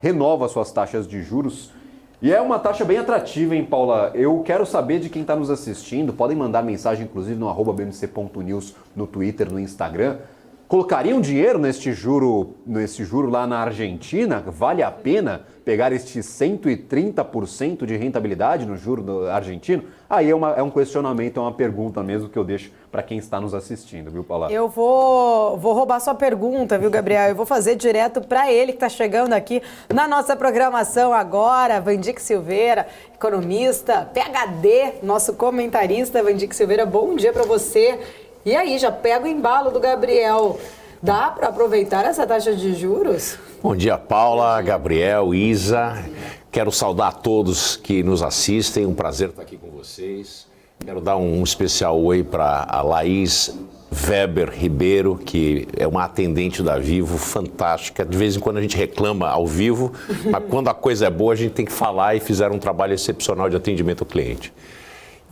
renova suas taxas de juros. E é uma taxa bem atrativa, hein, Paula? Eu quero saber de quem está nos assistindo. Podem mandar mensagem, inclusive, no @bmc.news, no Twitter, no Instagram. Colocariam dinheiro neste juro lá na Argentina? Vale a pena pegar este 130% de rentabilidade no juro argentino? Aí é um questionamento, é uma pergunta mesmo que eu deixo para quem está nos assistindo, viu, Paula? Eu vou roubar sua pergunta, viu, Gabriel? Eu vou fazer direto para ele que está chegando aqui na nossa programação agora, Vandique Silveira, economista, PhD, nosso comentarista, Vandique Silveira, bom dia para você. E aí, já pega o embalo do Gabriel. Dá para aproveitar essa taxa de juros? Bom dia, Paula, Gabriel, Isa. Quero saudar a todos que nos assistem. Um prazer estar aqui com vocês. Quero dar um especial oi para a Laís Weber Ribeiro, que é uma atendente da Vivo, fantástica. De vez em quando a gente reclama ao vivo, mas quando a coisa é boa, a gente tem que falar, e fizeram um trabalho excepcional de atendimento ao cliente.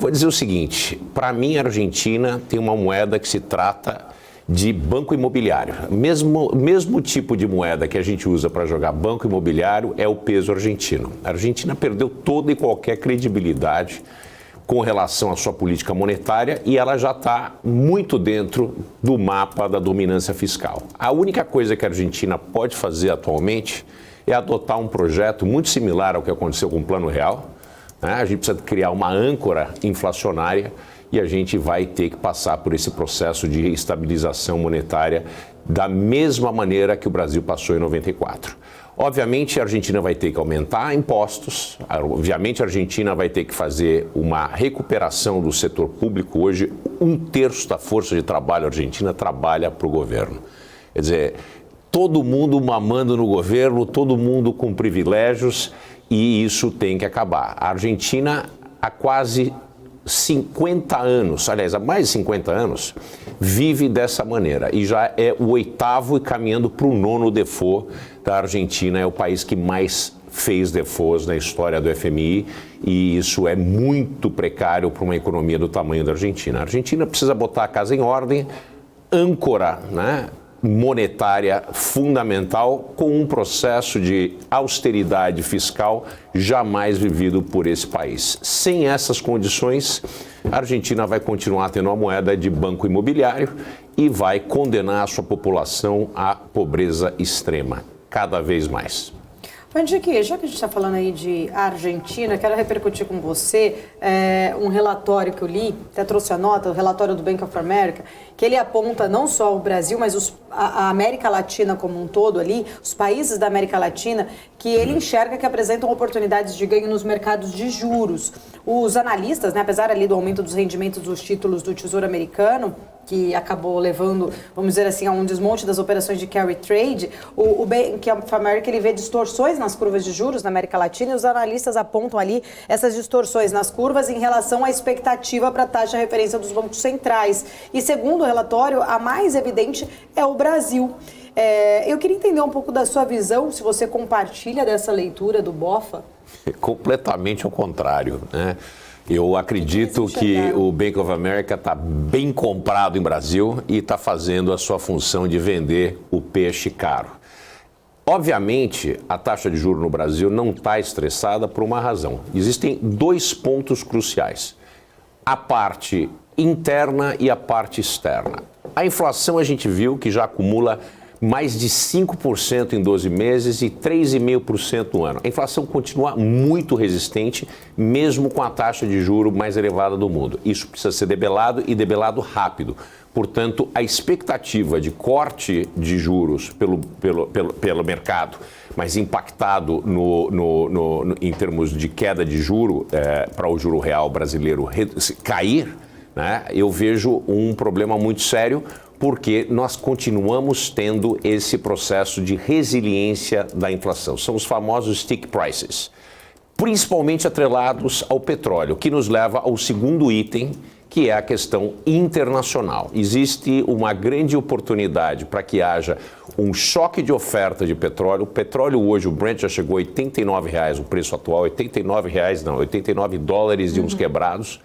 Vou dizer o seguinte, para mim a Argentina tem uma moeda que se trata de banco imobiliário. Mesmo tipo de moeda que a gente usa para jogar banco imobiliário é o peso argentino. A Argentina perdeu toda e qualquer credibilidade com relação à sua política monetária e ela já está muito dentro do mapa da dominância fiscal. A única coisa que a Argentina pode fazer atualmente é adotar um projeto muito similar ao que aconteceu com o Plano Real. A gente precisa criar uma âncora inflacionária e a gente vai ter que passar por esse processo de estabilização monetária da mesma maneira que o Brasil passou em 94. Obviamente, a Argentina vai ter que aumentar impostos, obviamente, a Argentina vai ter que fazer uma recuperação do setor público. Hoje, 1/3 da força de trabalho argentina trabalha para o governo. Quer dizer, todo mundo mamando no governo, todo mundo com privilégios. E isso tem que acabar. A Argentina, há quase 50 anos, aliás, há mais de 50 anos, vive dessa maneira. E já é o 8º e caminhando para o 9º default da Argentina. É o país que mais fez defaults na história do FMI. E isso é muito precário para uma economia do tamanho da Argentina. A Argentina precisa botar a casa em ordem, âncora, monetária fundamental, com um processo de austeridade fiscal jamais vivido por esse país. Sem essas condições, a Argentina vai continuar tendo uma moeda de banco imobiliário e vai condenar a sua população à pobreza extrema, cada vez mais. Vandique, já que a gente está falando aí de Argentina, quero repercutir com você um relatório que eu li, até trouxe a nota, o relatório do Bank of America, que ele aponta não só o Brasil, mas a América Latina como um todo ali, os países da América Latina, que ele enxerga que apresentam oportunidades de ganho nos mercados de juros. Os analistas, apesar ali do aumento dos rendimentos dos títulos do Tesouro Americano, que acabou levando, vamos dizer assim, a um desmonte das operações de carry trade, o Bank of America ele vê distorções nas curvas de juros na América Latina e os analistas apontam ali essas distorções nas curvas em relação à expectativa para a taxa de referência dos bancos centrais. E segundo o relatório, a mais evidente é o Brasil. Eu queria entender um pouco da sua visão, se você compartilha dessa leitura do BOFA. Completamente ao contrário, Eu acredito que o Bank of America está bem comprado em Brasil e está fazendo a sua função de vender o peixe caro. Obviamente, a taxa de juros no Brasil não está estressada por uma razão. Existem 2 pontos cruciais: a parte interna e a parte externa. A inflação a gente viu que já acumula mais de 5% em 12 meses e 3,5% no ano. A inflação continua muito resistente, mesmo com a taxa de juros mais elevada do mundo. Isso precisa ser debelado e debelado rápido. Portanto, a expectativa de corte de juros pelo mercado, mas impactado em termos de queda de juro para o juro real brasileiro cair, eu vejo um problema muito sério, porque nós continuamos tendo esse processo de resiliência da inflação. São os famosos stick prices, principalmente atrelados ao petróleo, que nos leva ao segundo item, que é a questão internacional. Existe uma grande oportunidade para que haja um choque de oferta de petróleo. O petróleo hoje, o Brent já chegou a R$89, o preço atual, $89 e uns quebrados.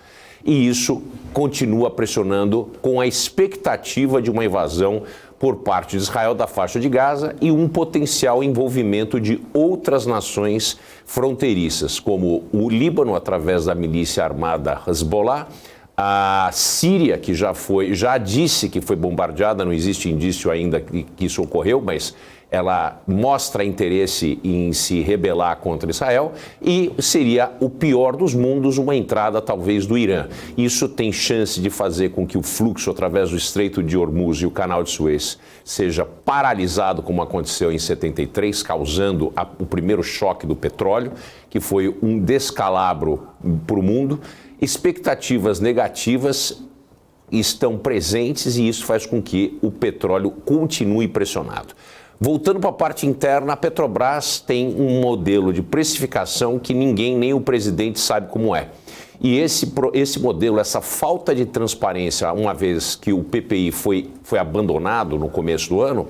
E isso continua pressionando com a expectativa de uma invasão por parte de Israel da faixa de Gaza e um potencial envolvimento de outras nações fronteiriças, como o Líbano, através da milícia armada Hezbollah, a Síria, que já disse que foi bombardeada, não existe indício ainda que isso ocorreu, mas ela mostra interesse em se rebelar contra Israel, e seria o pior dos mundos uma entrada talvez do Irã. Isso tem chance de fazer com que o fluxo através do Estreito de Hormuz e o Canal de Suez seja paralisado, como aconteceu em 73, causando o primeiro choque do petróleo, que foi um descalabro para o mundo. Expectativas negativas estão presentes e isso faz com que o petróleo continue pressionado. Voltando para a parte interna, a Petrobras tem um modelo de precificação que ninguém, nem o presidente, sabe como é. E esse modelo, essa falta de transparência, uma vez que o PPI foi abandonado no começo do ano,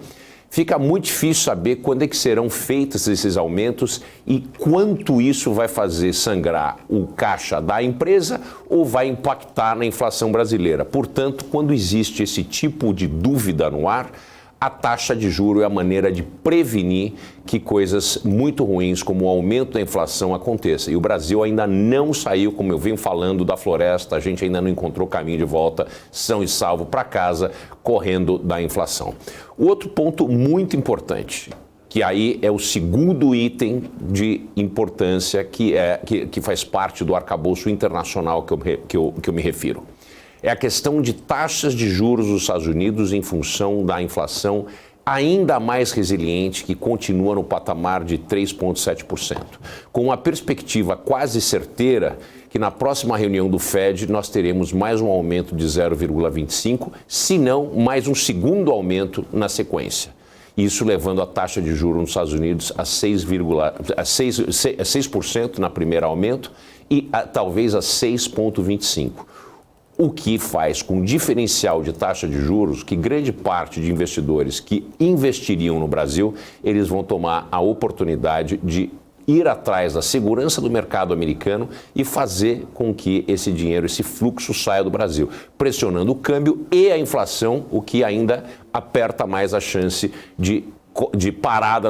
fica muito difícil saber quando é que serão feitos esses aumentos e quanto isso vai fazer sangrar o caixa da empresa ou vai impactar na inflação brasileira. Portanto, quando existe esse tipo de dúvida no ar, a taxa de juros é a maneira de prevenir que coisas muito ruins como o aumento da inflação aconteça. E o Brasil ainda não saiu, como eu venho falando, da floresta, a gente ainda não encontrou caminho de volta, são e salvo para casa, correndo da inflação. O outro ponto muito importante, que aí é o segundo item de importância que faz parte do arcabouço internacional que eu me refiro. É a questão de taxas de juros dos Estados Unidos em função da inflação ainda mais resiliente, que continua no patamar de 3,7%, com uma perspectiva quase certeira que na próxima reunião do Fed nós teremos mais um aumento de 0,25%, se não mais um segundo aumento na sequência. Isso levando a taxa de juros nos Estados Unidos a 6% na primeira aumento e talvez a 6,25%. O que faz com o diferencial de taxa de juros que grande parte de investidores que investiriam no Brasil, eles vão tomar a oportunidade de ir atrás da segurança do mercado americano e fazer com que esse dinheiro, esse fluxo saia do Brasil, pressionando o câmbio e a inflação, o que ainda aperta mais a chance de parada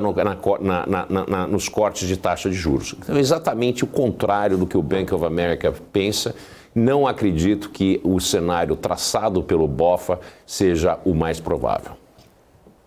nos cortes de taxa de juros. Então, é exatamente o contrário do que o Bank of America pensa. Não acredito que o cenário traçado pelo BOFA seja o mais provável.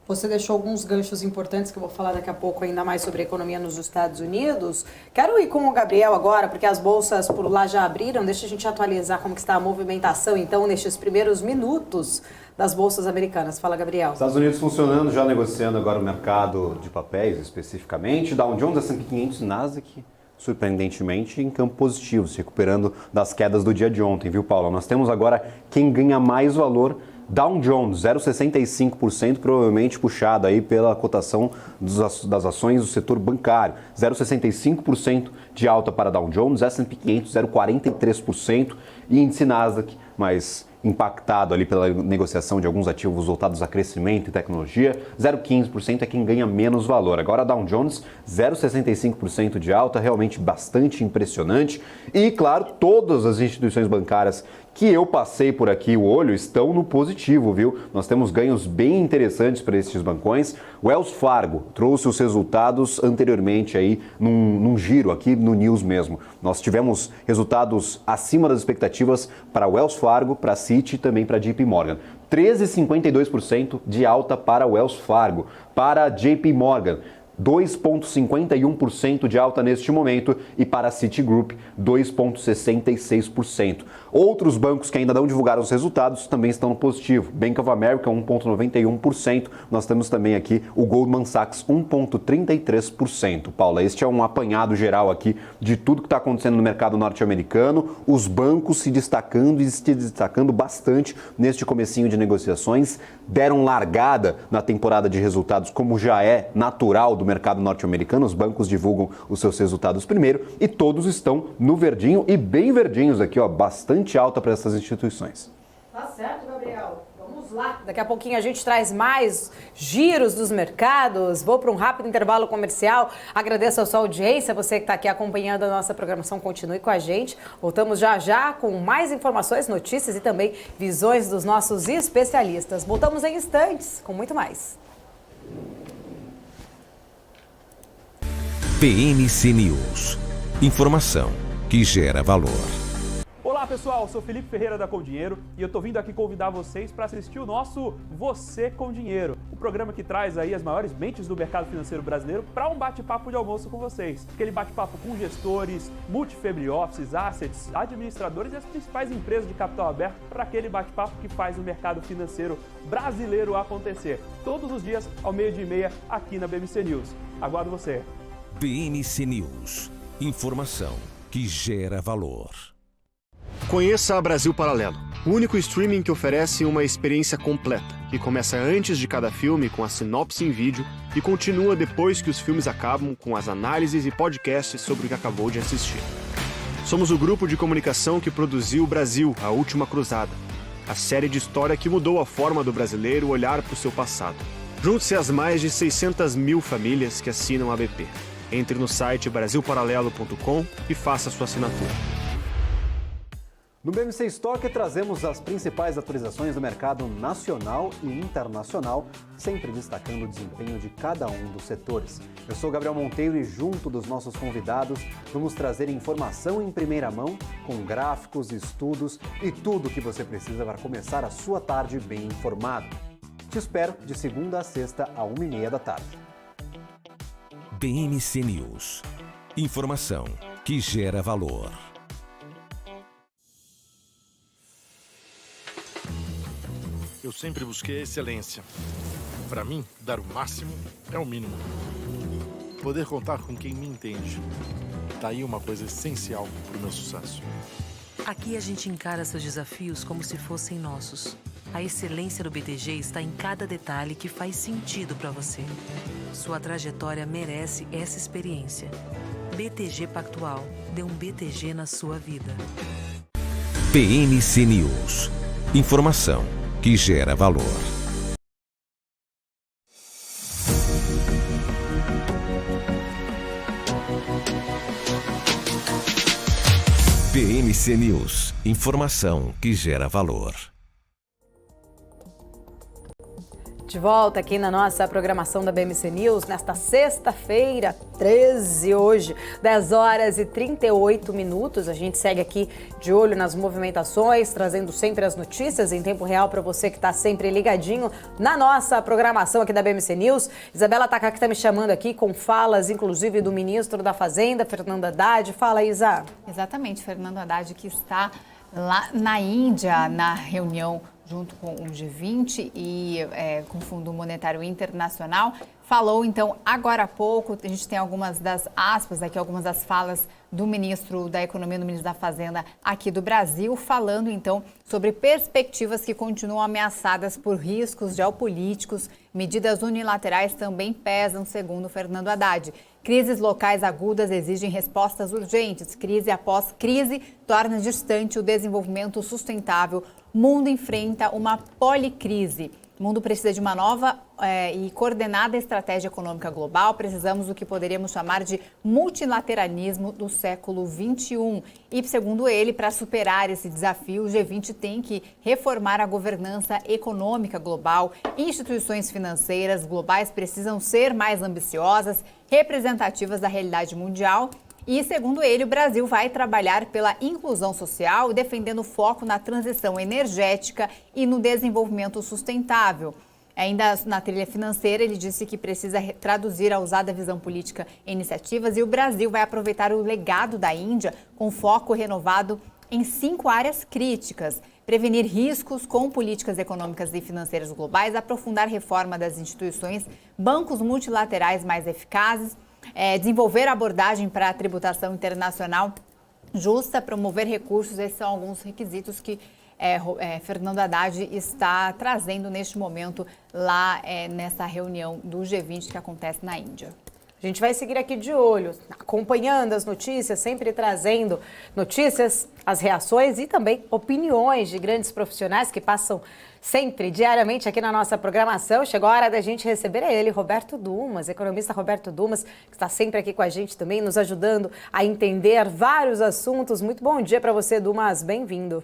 Você deixou alguns ganchos importantes que eu vou falar daqui a pouco ainda mais sobre a economia nos Estados Unidos. Quero ir com o Gabriel agora, porque as bolsas por lá já abriram. Deixa a gente atualizar como que está a movimentação, então, nestes primeiros minutos das bolsas americanas. Fala, Gabriel. Estados Unidos funcionando, já negociando agora o mercado de papéis especificamente. Dow Jones, S&P 500, Nasdaq, surpreendentemente, em campo positivo, se recuperando das quedas do dia de ontem, viu, Paula? Nós temos agora quem ganha mais valor, Dow Jones, 0,65%, provavelmente puxado aí pela cotação das ações do setor bancário. 0,65% de alta para Dow Jones, S&P 500, 0,43%, e índice Nasdaq, mas impactado ali pela negociação de alguns ativos voltados a crescimento e tecnologia, 0,15% é quem ganha menos valor. Agora, Dow Jones, 0,65% de alta, realmente bastante impressionante. E, claro, todas as instituições bancárias que eu passei por aqui o olho estão no positivo, viu? Nós temos ganhos bem interessantes para esses bancões. Wells Fargo trouxe os resultados anteriormente aí num giro aqui no News mesmo. Nós tivemos resultados acima das expectativas para Wells Fargo, para Citi e também para JP Morgan. 13,52% de alta para Wells Fargo. Para JP Morgan, 2,51% de alta neste momento, e para a Citigroup, 2,66%. Outros bancos que ainda não divulgaram os resultados também estão no positivo. Bank of America, 1,91%. Nós temos também aqui o Goldman Sachs, 1,33%. Paula, este é um apanhado geral aqui de tudo que está acontecendo no mercado norte-americano. Os bancos se destacando e se destacando bastante neste comecinho de negociações. Deram largada na temporada de resultados, como já é natural do mercado norte-americano. Os bancos divulgam os seus resultados primeiro e todos estão no verdinho e bem verdinhos aqui, ó, bastante alta para essas instituições. Tá certo, Gabriel. Vamos lá. Daqui a pouquinho a gente traz mais giros dos mercados. Vou para um rápido intervalo comercial. Agradeço a sua audiência, você que está aqui acompanhando a nossa programação, continue com a gente. Voltamos já já com mais informações, notícias e também visões dos nossos especialistas. Voltamos em instantes com muito mais. BMC News. Informação que gera valor. Olá pessoal, eu sou Felipe Ferreira da Com Dinheiro e eu tô vindo aqui convidar vocês para assistir o nosso Você com Dinheiro, o programa que traz aí as maiores mentes do mercado financeiro brasileiro para um bate-papo de almoço com vocês. Aquele bate-papo com gestores, multifamily offices, assets, administradores e as principais empresas de capital aberto para aquele bate-papo que faz o mercado financeiro brasileiro acontecer. Todos os dias ao 12:30 aqui na BMC News. Aguardo você. BMC News. Informação que gera valor. Conheça a Brasil Paralelo, o único streaming que oferece uma experiência completa, que começa antes de cada filme com a sinopse em vídeo e continua depois que os filmes acabam com as análises e podcasts sobre o que acabou de assistir. Somos o grupo de comunicação que produziu Brasil, a Última Cruzada, a série de história que mudou a forma do brasileiro olhar para o seu passado. Junte-se às mais de 600 mil famílias que assinam a BP. Entre no site brasilparalelo.com e faça sua assinatura. No BMC Stock trazemos as principais atualizações do mercado nacional e internacional, sempre destacando o desempenho de cada um dos setores. Eu sou Gabriel Monteiro e junto dos nossos convidados vamos trazer informação em primeira mão, com gráficos, estudos e tudo o que você precisa para começar a sua tarde bem informado. Te espero de segunda a sexta, à 1:30 da tarde. BMC News. Informação que gera valor. Eu sempre busquei a excelência. Para mim, dar o máximo é o mínimo. Poder contar com quem me entende. Tá aí uma coisa essencial para o meu sucesso. Aqui a gente encara seus desafios como se fossem nossos. A excelência do BTG está em cada detalhe que faz sentido para você. Sua trajetória merece essa experiência. BTG Pactual. Dê um BTG na sua vida. BMC News. Informação que gera valor. BMC News. Informação que gera valor. De volta aqui na nossa programação da BMC News, nesta sexta-feira, 13 hoje, 10 horas e 38 minutos. A gente segue aqui de olho nas movimentações, trazendo sempre as notícias em tempo real para você que está sempre ligadinho na nossa programação aqui da BMC News. Isabela Takaki está me chamando aqui com falas, inclusive, do ministro da Fazenda, Fernando Haddad. Fala, Isa. Exatamente, Fernando Haddad, que está lá na Índia, na reunião junto com o G20 e com o Fundo Monetário Internacional, falou então agora há pouco, a gente tem algumas das aspas aqui, algumas das falas do ministro da Economia, do ministro da Fazenda aqui do Brasil, falando então sobre perspectivas que continuam ameaçadas por riscos geopolíticos. Medidas unilaterais também pesam, segundo Fernando Haddad. Crises locais agudas exigem respostas urgentes. Crise após crise torna distante o desenvolvimento sustentável. O mundo enfrenta uma policrise. O mundo precisa de uma nova e coordenada estratégia econômica global. Precisamos do que poderíamos chamar de multilateralismo do século XXI. E, segundo ele, para superar esse desafio, o G20 tem que reformar a governança econômica global. Instituições financeiras globais precisam ser mais ambiciosas, representativas da realidade mundial. E, segundo ele, o Brasil vai trabalhar pela inclusão social, defendendo foco na transição energética e no desenvolvimento sustentável. Ainda na trilha financeira, ele disse que precisa traduzir a usada visão política em iniciativas e o Brasil vai aproveitar o legado da Índia com foco renovado em 5 áreas críticas: prevenir riscos com políticas econômicas e financeiras globais, aprofundar reforma das instituições, bancos multilaterais mais eficazes, desenvolver abordagem para a tributação internacional justa, promover recursos. Esses são alguns requisitos que Fernando Haddad está trazendo neste momento lá nessa reunião do G20 que acontece na Índia. A gente vai seguir aqui de olho, acompanhando as notícias, sempre trazendo notícias, as reações e também opiniões de grandes profissionais que passam sempre, diariamente aqui na nossa programação. Chegou a hora da gente receber ele, Roberto Dumas, economista Roberto Dumas, que está sempre aqui com a gente também, nos ajudando a entender vários assuntos. Muito bom dia para você, Dumas, bem-vindo.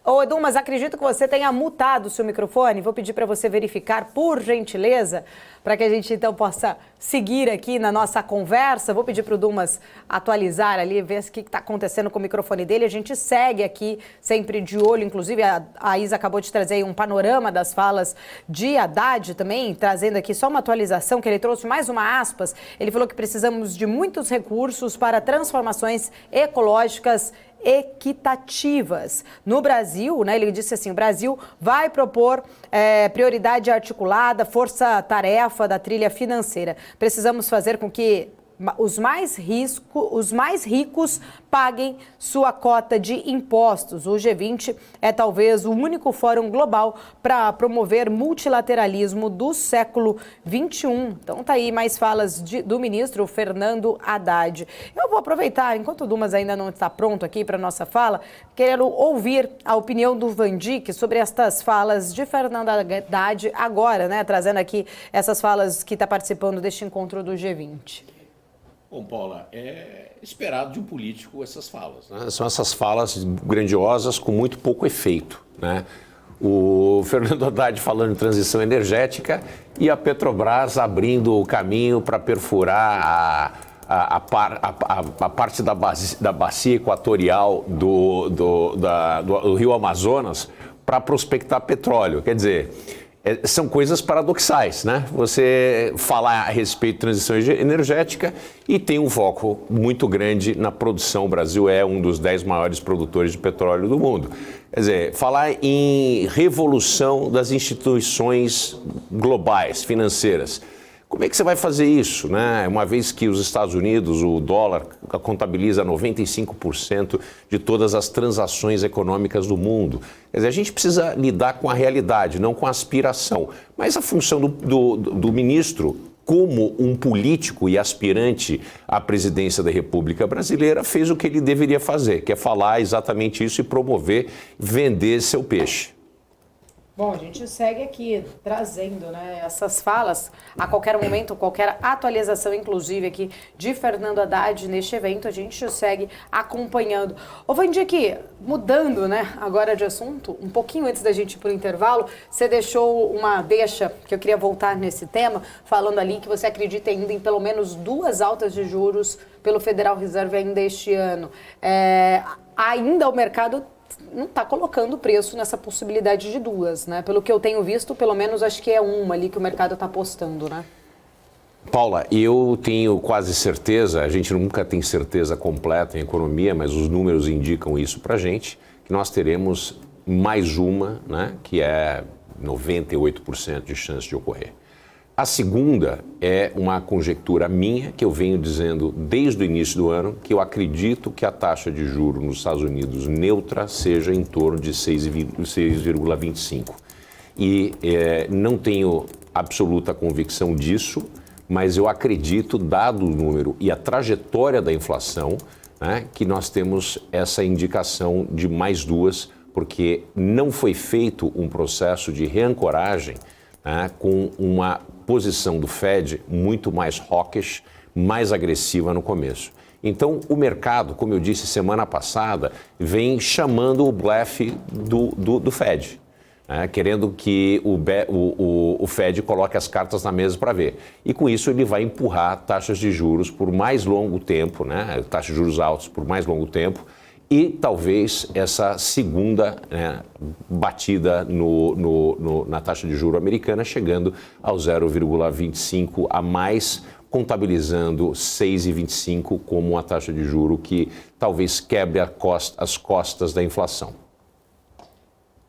Ô, Dumas, acredito que você tenha mutado o seu microfone. Vou pedir para você verificar, por gentileza, para que a gente então possa seguir aqui na nossa conversa. Vou pedir para o Dumas atualizar ali, ver o que está acontecendo com o microfone dele. A gente segue aqui sempre de olho, inclusive a Isa acabou de trazer aí um panorama das falas de Haddad também, trazendo aqui só uma atualização que ele trouxe, mais uma aspas. Ele falou que precisamos de muitos recursos para transformações ecológicas equitativas. No Brasil, né, ele disse assim, o Brasil vai propor prioridade articulada, força-tarefa da trilha financeira. Precisamos fazer com que os mais ricos paguem sua cota de impostos. O G20 é talvez o único fórum global para promover multilateralismo do século XXI. Então tá aí mais falas do ministro Fernando Haddad. Eu vou aproveitar, enquanto o Dumas ainda não está pronto aqui para a nossa fala, quero ouvir a opinião do Van Dijk sobre estas falas de Fernando Haddad agora, né, trazendo aqui essas falas que está participando deste encontro do G20. Bom, Paula, é esperado de um político essas falas, né? São essas falas grandiosas com muito pouco efeito, né? O Fernando Haddad falando em transição energética e a Petrobras abrindo o caminho para perfurar a parte da bacia equatorial do Rio Amazonas para prospectar petróleo. Quer dizer, são coisas paradoxais, né? Você falar a respeito de transição energética e tem um foco muito grande na produção. O Brasil é um dos 10 maiores produtores de petróleo do mundo. Quer dizer, falar em revolução das instituições globais, financeiras. Como é que você vai fazer isso, né? Uma vez que os Estados Unidos, o dólar, contabiliza 95% de todas as transações econômicas do mundo. Quer dizer, a gente precisa lidar com a realidade, não com a aspiração. Mas a função do ministro, como um político e aspirante à presidência da República Brasileira, fez o que ele deveria fazer, que é falar exatamente isso e promover, vender seu peixe. Bom, a gente segue aqui trazendo, né, essas falas a qualquer momento, qualquer atualização, inclusive aqui de Fernando Haddad neste evento, a gente segue acompanhando. Ô, Van Dijk, mudando, né, agora de assunto, um pouquinho antes da gente ir para o intervalo, você deixou uma deixa, que eu queria voltar nesse tema, falando ali que você acredita ainda em pelo menos 2 altas de juros pelo Federal Reserve ainda este ano. Ainda o mercado não está colocando preço nessa possibilidade de 2, né? Pelo que eu tenho visto, pelo menos acho que é uma ali que o mercado está apostando, né? Paula, eu tenho quase certeza, a gente nunca tem certeza completa em economia, mas os números indicam isso para a gente, que nós teremos mais uma, né, que é 98% de chance de ocorrer. A segunda é uma conjectura minha, que eu venho dizendo desde o início do ano, que eu acredito que a taxa de juros nos Estados Unidos neutra seja em torno de 6,25. E não tenho absoluta convicção disso, mas eu acredito, dado o número e a trajetória da inflação, né, que nós temos essa indicação de mais 2, porque não foi feito um processo de reancoragem, né, com uma posição do Fed muito mais hawkish, mais agressiva no começo. Então, o mercado, como eu disse semana passada, vem chamando o blefe do Fed, né, querendo que o Fed coloque as cartas na mesa para ver. E com isso ele vai empurrar taxas de juros por mais longo tempo, né, taxas de juros altos por mais longo tempo, e talvez essa segunda, né, batida na taxa de juros americana, chegando ao 0,25 a mais, contabilizando 6,25 como uma taxa de juro que talvez quebre as costas da inflação.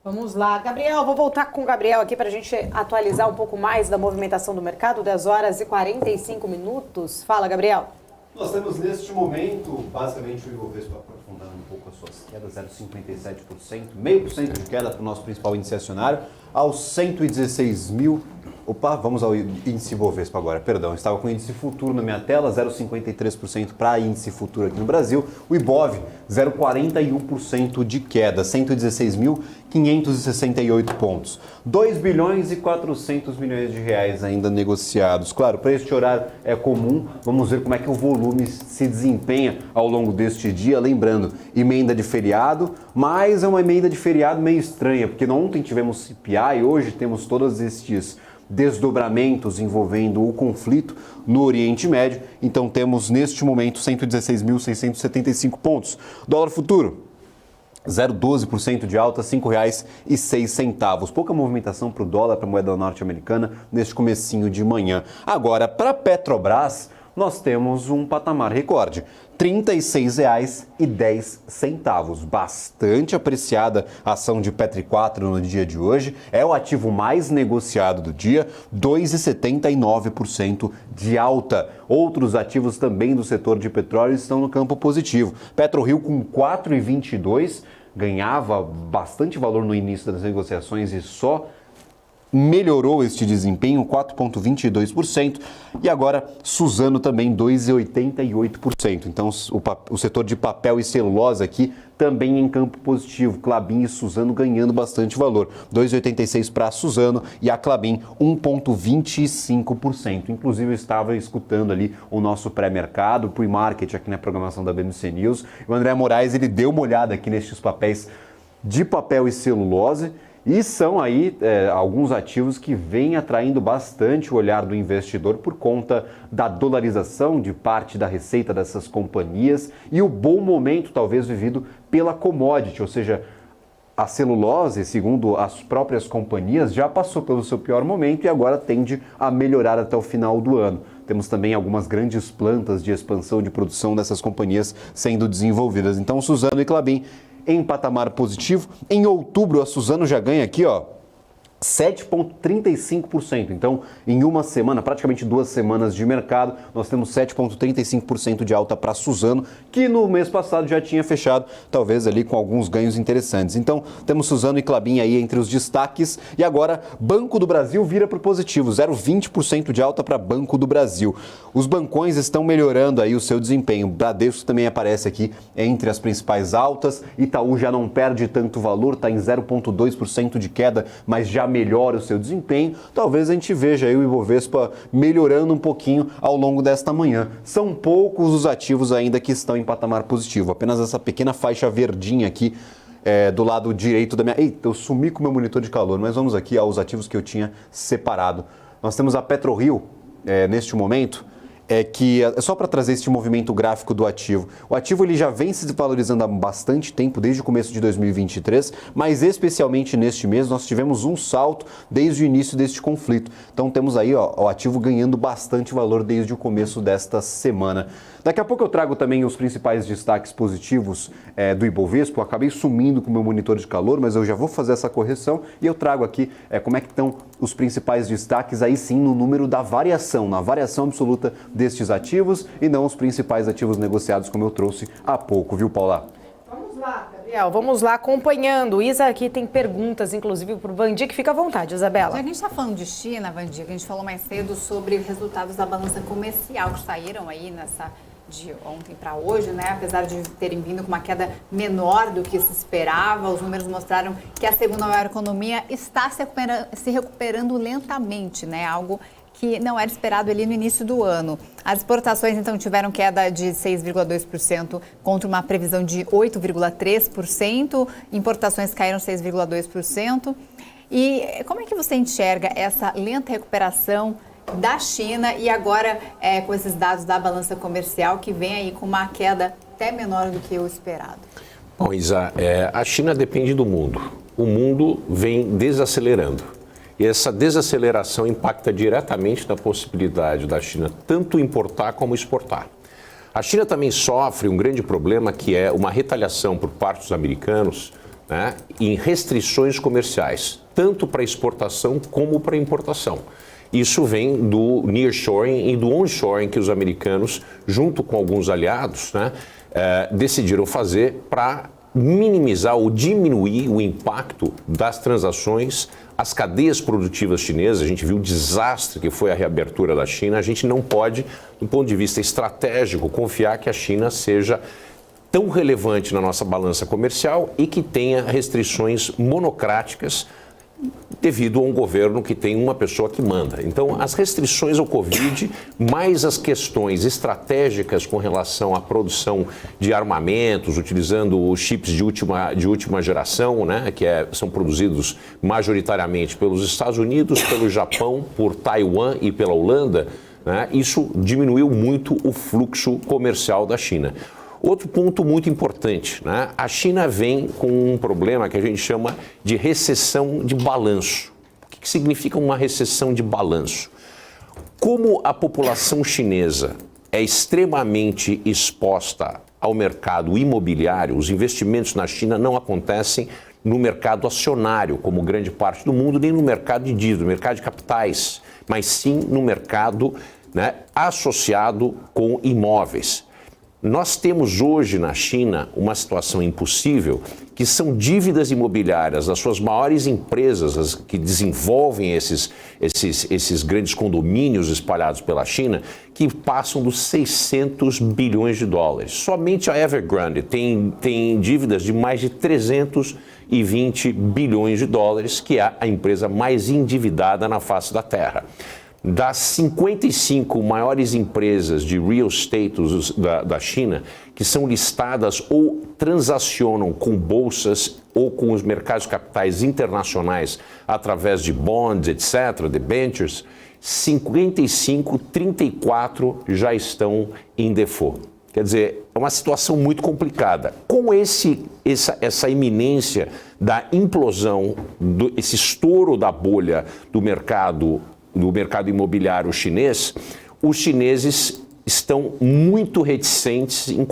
Vamos lá, Gabriel, vou voltar com o Gabriel aqui para a gente atualizar um pouco mais da movimentação do mercado, 10 horas e 45 minutos. Fala, Gabriel. Nós temos neste momento, basicamente, o Ibovespa, aprofundando um pouco a suas quedas, 0,57%, 0,5% de queda para o nosso principal índice acionário, aos 116 mil. Opa, vamos ao índice Bovespa agora, perdão, estava com o índice futuro na minha tela, 0,53% para índice futuro aqui no Brasil. O Ibov, 0,41% de queda, 116.568 pontos. 2 bilhões e 400 milhões de reais ainda negociados. Claro, para este horário é comum, vamos ver como é que o volume se desempenha ao longo deste dia. Lembrando, emenda de feriado, mas é uma emenda de feriado meio estranha, porque ontem tivemos CPI e hoje temos todos estes desdobramentos envolvendo o conflito no Oriente Médio. Então temos neste momento 116.675 pontos. Dólar futuro, 0,12% de alta, R$ 5,06. Pouca movimentação para o dólar, para a moeda norte-americana, neste comecinho de manhã. Agora, para a Petrobras, nós temos um patamar recorde, R$ 36,10. Bastante apreciada a ação de Petri 4 no dia de hoje. É o ativo mais negociado do dia, 2,79% de alta. Outros ativos também do setor de petróleo estão no campo positivo. PetroRio com 4,22, ganhava bastante valor no início das negociações e só melhorou este desempenho, 4,22%, e agora Suzano também 2,88%. Então o setor de papel e celulose aqui também em campo positivo, Klabin e Suzano ganhando bastante valor, 2,86% para a Suzano e a Klabin 1,25%. Inclusive eu estava escutando ali o nosso pré-mercado, o pre-market aqui na programação da BMC News, o André Moraes ele deu uma olhada aqui nestes papéis de papel e celulose. E são aí alguns ativos que vêm atraindo bastante o olhar do investidor por conta da dolarização de parte da receita dessas companhias e o bom momento talvez vivido pela commodity, ou seja, a celulose, segundo as próprias companhias, já passou pelo seu pior momento e agora tende a melhorar até o final do ano. Temos também algumas grandes plantas de expansão de produção dessas companhias sendo desenvolvidas. Então, Suzano e Klabin em patamar positivo. Em outubro, a Suzano já ganha aqui, ó, 7,35%. Então, em uma semana, praticamente 2 semanas de mercado, nós temos 7,35% de alta para a Suzano, que no mês passado já tinha fechado, talvez ali com alguns ganhos interessantes. Então, temos Suzano e Klabin aí entre os destaques. E agora, Banco do Brasil vira para o positivo, 0,20% de alta para Banco do Brasil. Os bancões estão melhorando aí o seu desempenho. Bradesco também aparece aqui entre as principais altas. Itaú já não perde tanto valor, está em 0,2% de queda, mas já melhora o seu desempenho. Talvez a gente veja aí o Ibovespa melhorando um pouquinho ao longo desta manhã. São poucos os ativos ainda que estão em patamar positivo. Apenas essa pequena faixa verdinha aqui do lado direito da minha... Eita, eu sumi com o meu monitor de calor, mas vamos aqui aos ativos que eu tinha separado. Nós temos a PetroRio neste momento, que é só para trazer este movimento gráfico do ativo. O ativo ele já vem se desvalorizando há bastante tempo, desde o começo de 2023, mas especialmente neste mês nós tivemos um salto desde o início deste conflito. Então temos aí o ativo ganhando bastante valor desde o começo desta semana. Daqui a pouco eu trago também os principais destaques positivos do Ibovespa. Eu acabei sumindo com o meu monitor de calor, mas eu já vou fazer essa correção e eu trago aqui como é que estão os principais destaques aí sim no número da variação, na variação absoluta destes ativos e não os principais ativos negociados como eu trouxe há pouco, viu, Paula? Vamos lá, Gabriel, vamos lá acompanhando. O Isa aqui tem perguntas, inclusive, para o Vandir, fica à vontade, Isabela. Já que a gente está falando de China, Vandir, que a gente falou mais cedo sobre os resultados da balança comercial que saíram aí de ontem para hoje, né? Apesar de terem vindo com uma queda menor do que se esperava, os números mostraram que a segunda maior economia está se recuperando lentamente, né? Algo que não era esperado ali no início do ano. As exportações, então, tiveram queda de 6,2% contra uma previsão de 8,3%. Importações caíram 6,2%. E como é que você enxerga essa lenta recuperação da China e agora com esses dados da balança comercial que vem aí com uma queda até menor do que o esperado? Bom, Isa, a China depende do mundo. O mundo vem desacelerando. E essa desaceleração impacta diretamente na possibilidade da China tanto importar como exportar. A China também sofre um grande problema que é uma retaliação por parte dos americanos, né, em restrições comerciais, tanto para exportação como para importação. Isso vem do nearshoring e do onshoring que os americanos, junto com alguns aliados, né, decidiram fazer para minimizar ou diminuir o impacto das transações, as cadeias produtivas chinesas. A gente viu o desastre que foi a reabertura da China. A gente não pode, do ponto de vista estratégico, confiar que a China seja tão relevante na nossa balança comercial e que tenha restrições monocráticas devido a um governo que tem uma pessoa que manda. Então, as restrições ao Covid, mais as questões estratégicas com relação à produção de armamentos, utilizando os chips de última geração, né, que são produzidos majoritariamente pelos Estados Unidos, pelo Japão, por Taiwan e pela Holanda, né, isso diminuiu muito o fluxo comercial da China. Outro ponto muito importante, né? A China vem com um problema que a gente chama de recessão de balanço. O que significa uma recessão de balanço? Como a população chinesa é extremamente exposta ao mercado imobiliário, os investimentos na China não acontecem no mercado acionário, como grande parte do mundo, nem no mercado de dívida, no mercado de capitais, mas sim no mercado, né, associado com imóveis. Nós temos hoje na China uma situação impossível, que são dívidas imobiliárias das suas maiores empresas, as que desenvolvem esses grandes condomínios espalhados pela China, que passam dos 600 bilhões de dólares. Somente a Evergrande tem dívidas de mais de 320 bilhões de dólares, que é a empresa mais endividada na face da Terra. Das 55 maiores empresas de real estate da China, que são listadas ou transacionam com bolsas ou com os mercados de capitais internacionais através de bonds, etc., debentures, 34 já estão em default. Quer dizer, é uma situação muito complicada. Com essa iminência da implosão, esse estouro da bolha do mercado imobiliário chinês, os chineses estão muito reticentes em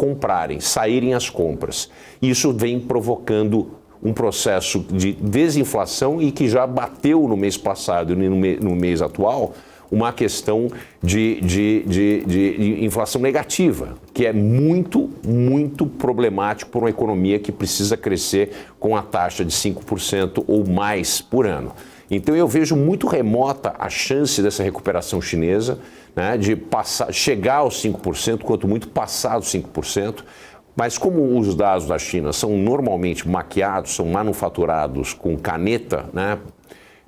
saírem às compras. Isso vem provocando um processo de desinflação e que já bateu no mês passado e no mês atual uma questão de inflação negativa, que é muito, muito problemático para uma economia que precisa crescer com a taxa de 5% ou mais por ano. Então eu vejo muito remota a chance dessa recuperação chinesa, né, de chegar aos 5%, quanto muito passar dos 5%, mas como os dados da China são normalmente maquiados, são manufaturados com caneta, né,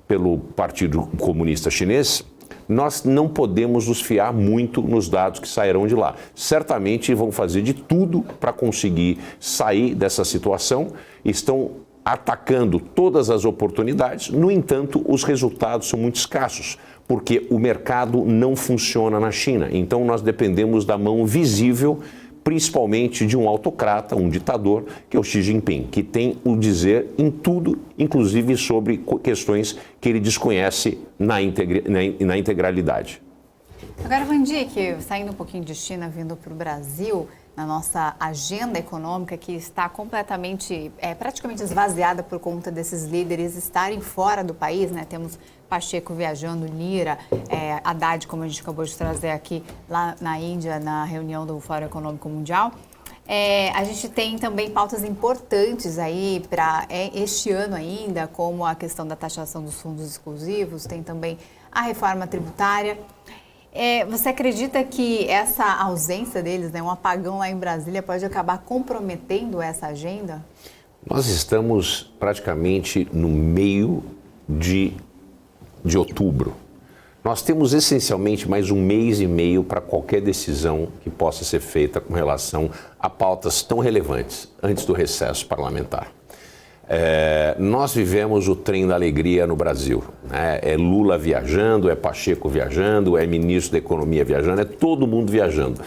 pelo Partido Comunista Chinês, nós não podemos nos fiar muito nos dados que sairão de lá. Certamente vão fazer de tudo para conseguir sair dessa situação, estão atacando todas as oportunidades. No entanto, os resultados são muito escassos, porque o mercado não funciona na China. Então, nós dependemos da mão visível, principalmente de um autocrata, um ditador, que é o Xi Jinping, que tem o dizer em tudo, inclusive sobre questões que ele desconhece na integralidade. Agora, Vandi, que saindo um pouquinho de China, vindo para o Brasil, na nossa agenda econômica, que está completamente, praticamente esvaziada por conta desses líderes estarem fora do país, né? Temos Pacheco viajando, Lira, Haddad, como a gente acabou de trazer aqui, lá na Índia, na reunião do Fórum Econômico Mundial. A gente tem também pautas importantes aí para este ano ainda, como a questão da taxação dos fundos exclusivos, tem também a reforma tributária. Você acredita que essa ausência deles, né, um apagão lá em Brasília, pode acabar comprometendo essa agenda? Nós estamos praticamente no meio de outubro. Nós temos essencialmente mais um mês e meio para qualquer decisão que possa ser feita com relação a pautas tão relevantes antes do recesso parlamentar. Nós vivemos o trem da alegria no Brasil, né? É Lula viajando, é Pacheco viajando, é ministro da Economia viajando, é todo mundo viajando.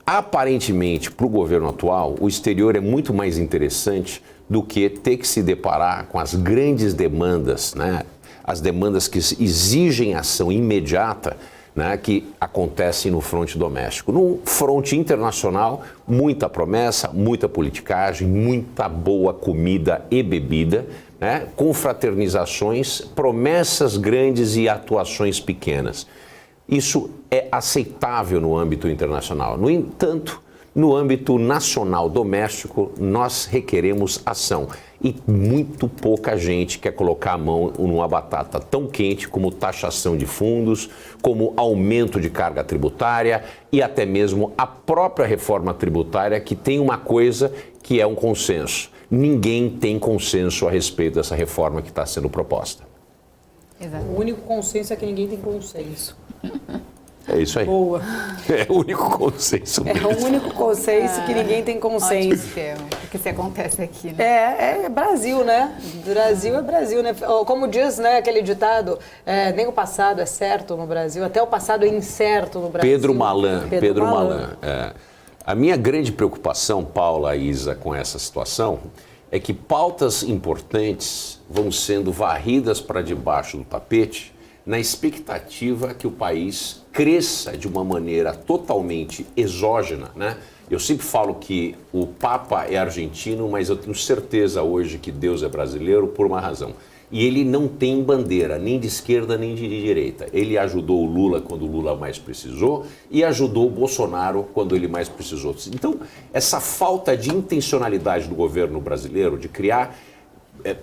Aparentemente, para o governo atual, o exterior é muito mais interessante do que ter que se deparar com as grandes demandas, né? As demandas que exigem ação imediata, né, que acontecem no fronte doméstico. No fronte internacional, muita promessa, muita politicagem, muita boa comida e bebida, né, confraternizações, promessas grandes e atuações pequenas. Isso é aceitável no âmbito internacional. No entanto, No âmbito nacional doméstico, nós requeremos ação. E muito pouca gente quer colocar a mão numa batata tão quente como taxação de fundos, como aumento de carga tributária e até mesmo a própria reforma tributária, que tem uma coisa que é um consenso. Ninguém tem consenso a respeito dessa reforma que está sendo proposta. Exato. O único consenso é que ninguém tem consenso. É isso aí. Boa. É o único consenso mesmo. É o único consenso que ninguém tem consenso. O que se acontece aqui, né? É Brasil, né? Brasil é Brasil, né? Como diz, né, aquele ditado, nem o passado é certo no Brasil, até o passado é incerto no Brasil. Pedro Malan. A minha grande preocupação, Paula e Isa, com essa situação é que pautas importantes vão sendo varridas para debaixo do tapete na expectativa que o país cresça de uma maneira totalmente exógena, né? Eu sempre falo que o Papa é argentino, mas eu tenho certeza hoje que Deus é brasileiro por uma razão. E ele não tem bandeira, nem de esquerda nem de direita. Ele ajudou o Lula quando o Lula mais precisou e ajudou o Bolsonaro quando ele mais precisou. Então, essa falta de intencionalidade do governo brasileiro de criar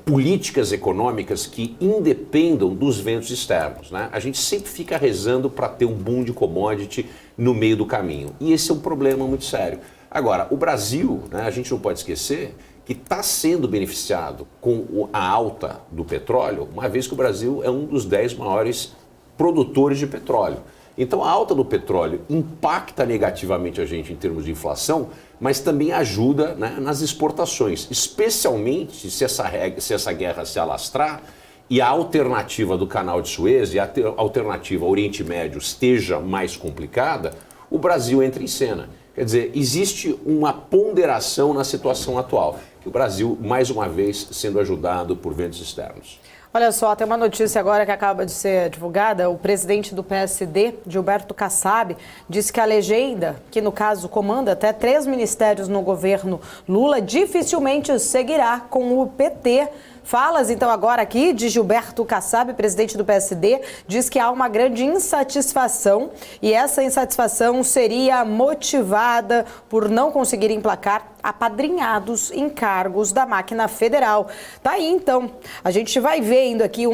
políticas econômicas que independam dos ventos externos, né? A gente sempre fica rezando para ter um boom de commodity no meio do caminho. E esse é um problema muito sério. Agora, o Brasil, né, a gente não pode esquecer que está sendo beneficiado com a alta do petróleo, uma vez que o Brasil é um dos 10 maiores produtores de petróleo. Então, a alta do petróleo impacta negativamente a gente em termos de inflação, mas também ajuda, né, nas exportações, especialmente se essa guerra se alastrar e a alternativa do Canal de Suez e a alternativa ao Oriente Médio esteja mais complicada, o Brasil entra em cena. Quer dizer, existe uma ponderação na situação atual, que o Brasil, mais uma vez, sendo ajudado por ventos externos. Olha só, tem uma notícia agora que acaba de ser divulgada. O presidente do PSD, Gilberto Kassab, disse que a legenda, que no caso comanda até 3 ministérios no governo Lula, dificilmente seguirá com o PT. Falas, então, agora aqui de Gilberto Kassab, presidente do PSD, diz que há uma grande insatisfação e essa insatisfação seria motivada por não conseguir emplacar apadrinhados em cargos da máquina federal. Tá aí, então. A gente vai vendo aqui eu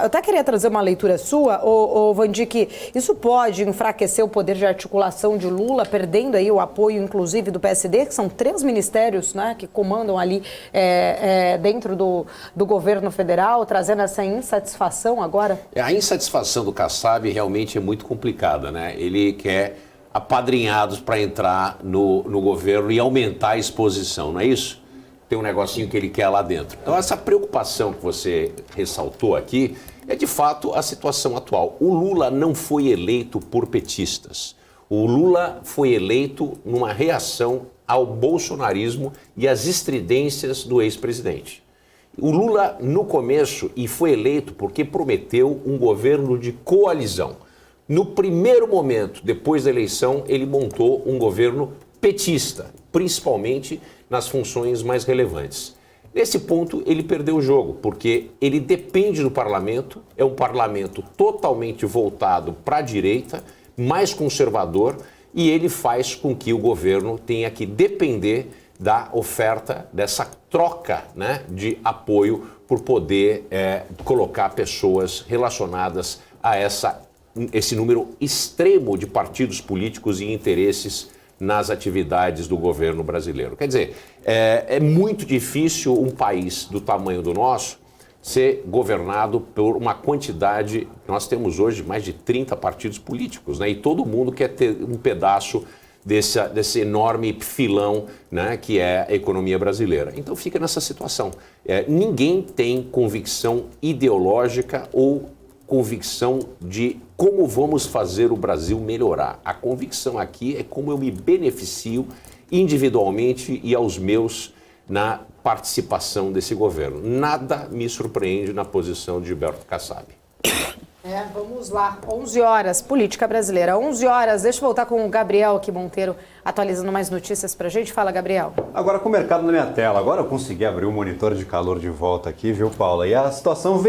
até queria trazer uma leitura sua, Vandi, que isso pode enfraquecer o poder de articulação de Lula, perdendo aí o apoio, inclusive, do PSD, que são 3 ministérios, né, que comandam ali dentro do governo federal, trazendo essa insatisfação agora? A insatisfação do Kassab realmente é muito complicada, né? Ele quer apadrinhados para entrar no governo e aumentar a exposição, não é isso? Tem um negocinho que ele quer lá dentro. Então, essa preocupação que você ressaltou aqui é, de fato, a situação atual. O Lula não foi eleito por petistas. O Lula foi eleito numa reação ao bolsonarismo e às estridências do ex-presidente. O Lula, no começo, e foi eleito porque prometeu um governo de coalizão. No primeiro momento, depois da eleição, ele montou um governo petista, principalmente nas funções mais relevantes. Nesse ponto, ele perdeu o jogo, porque ele depende do parlamento, é um parlamento totalmente voltado para a direita, mais conservador, e ele faz com que o governo tenha que depender da oferta, dessa troca, né, de apoio por poder colocar pessoas relacionadas a esse número extremo de partidos políticos e interesses nas atividades do governo brasileiro. Quer dizer, é muito difícil um país do tamanho do nosso ser governado por uma quantidade, nós temos hoje mais de 30 partidos políticos, né? E todo mundo quer ter um pedaço desse enorme filão, né, que é a economia brasileira. Então fica nessa situação. Ninguém tem convicção ideológica ou convicção de como vamos fazer o Brasil melhorar. A convicção aqui é como eu me beneficio individualmente e aos meus na participação desse governo. Nada me surpreende na posição de Gilberto Kassab. Vamos lá. 11 horas, política brasileira. 11 horas. Deixa eu voltar com o Gabriel aqui, Monteiro, atualizando mais notícias pra gente. Fala, Gabriel. Agora com o mercado na minha tela. Agora eu consegui abrir o monitor de calor de volta aqui, viu, Paula? E a situação vem